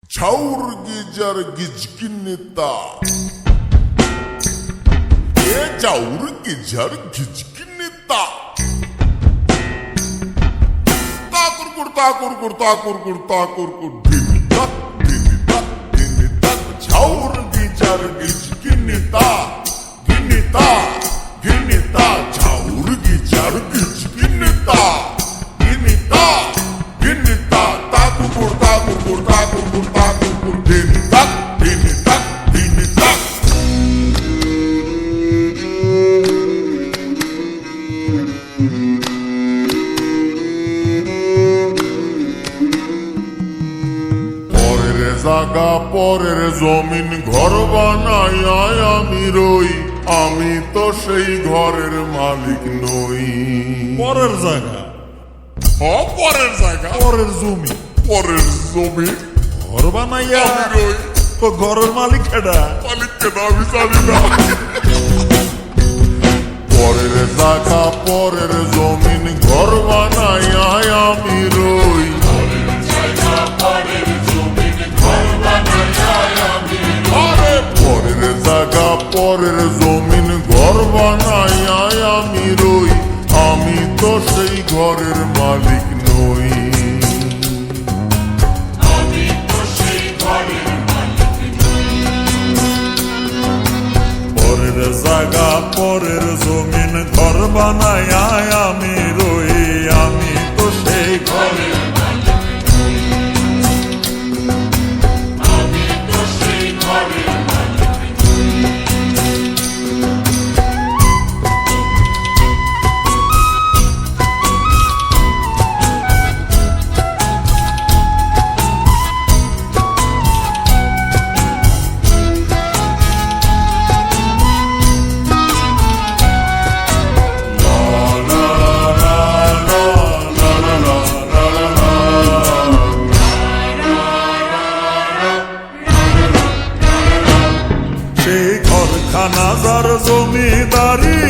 Çavur gicer gickinita. Çavur gicer gickinita. Takur. Dinitak. Çavur gicer gickinita. Ginita. Çavur gicer gickinita. Ginita. Takur. Dinitak. জাগা পরের জমিন ঘর বানাইয়া আমি রই, আমি তো সেই ঘরের মালিক নই। পরের জায়গা পরের জায়গা পরের জমি ঘর বানাইয়া আমি রই, তো ঘরের মালিক এটা মালিককে না আমি জানি না। পরের জায়গা পরের জমিন ঘর বানাইয়া আমি রই, পরের জায়গা পরের জমিন ঘর বানাইয়া আমি রই, আমি তো সেই ঘরের মালিক নই। পরের জায়গা পরের জমিন ঘর বানাইয়া আমি রই, আমি তো সেই ঘরের খানাজার জমিদারি,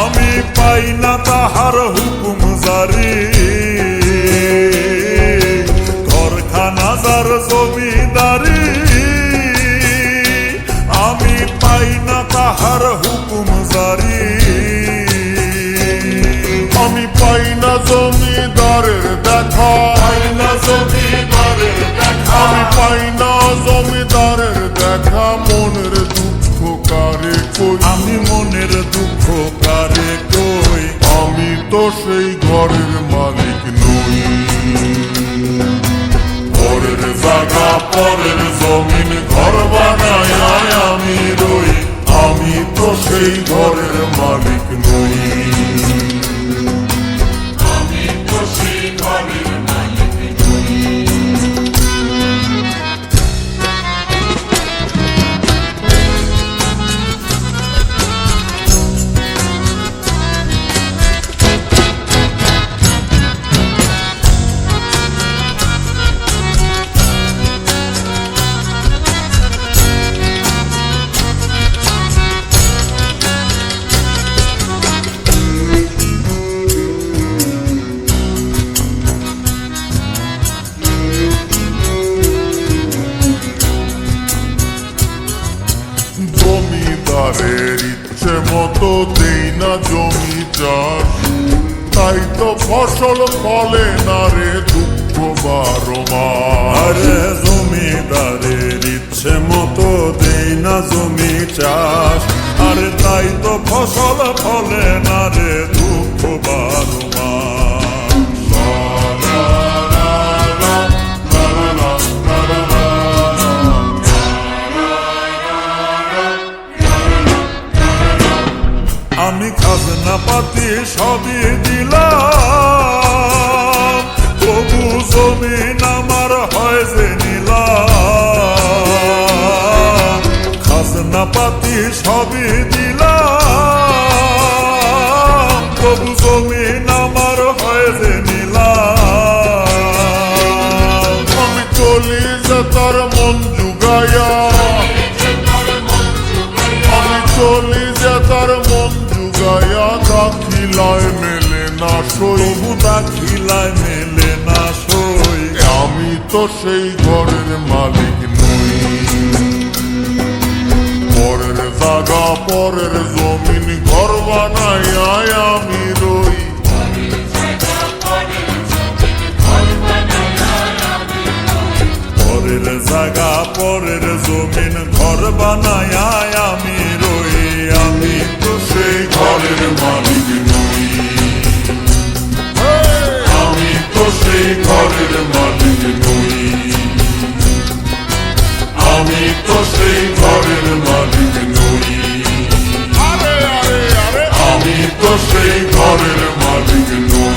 আমি পাই না তাহার হুকুম জারি। ঘর খানাজার জমিদারি, আমি পাই না তাহার হুকুম জারি। আমি পাই না জমিদারের দেখা, আমি পাই না জমিদারের দেখা, মনের দুঃখ কারে কই, আমি মনের দুঃখ কারে কই, আমি তো সেই ঘরের মালিক নই। পরের জায়গা পরের জমিন ঘর বানাইয়া আমি রই, আমি তো সেই ঘরের মালিক নই। জমিদারের ইচ্ছে মতো দেই না জমি চাষ, তাই তো ফসল ফলে না রে দুঃখ 12 মাস। আরে জমিদারের ইচ্ছে মতো দেই না জমি চাষ, আরে তাই তো ফসল ফলে না রে দুঃখ 12 মাস। আমি খাজনা পাতি সবই দিলাম, তবু জমিন আমার হয় যে নিলাম। খাজনা পাতি সবই দিলাম, তবু জমিন আমার হয় যে নিলাম। আমি চলি যে তার মন জুগাইয়া, কলিজা তার মন জুগাইয়া দাখিলায় মেলে না সই, তবু দাখিলায় মেলে না সই। আমি তো সেই ঘরের মালিক নই। পরের জায়গা পরের জমিন ঘর বানাইয়া আমি রই। পরের জায়গা পরের জমিন ঘর বানায় আমি রই। আমি তো সেই ঘরের মালিক নই। আমি তো সেই ঘরের মালিক নই। আমি তো সেই ঘরের মালিক নই। আরে আরে আরে আমি তো সেই ঘরের মালিক নই।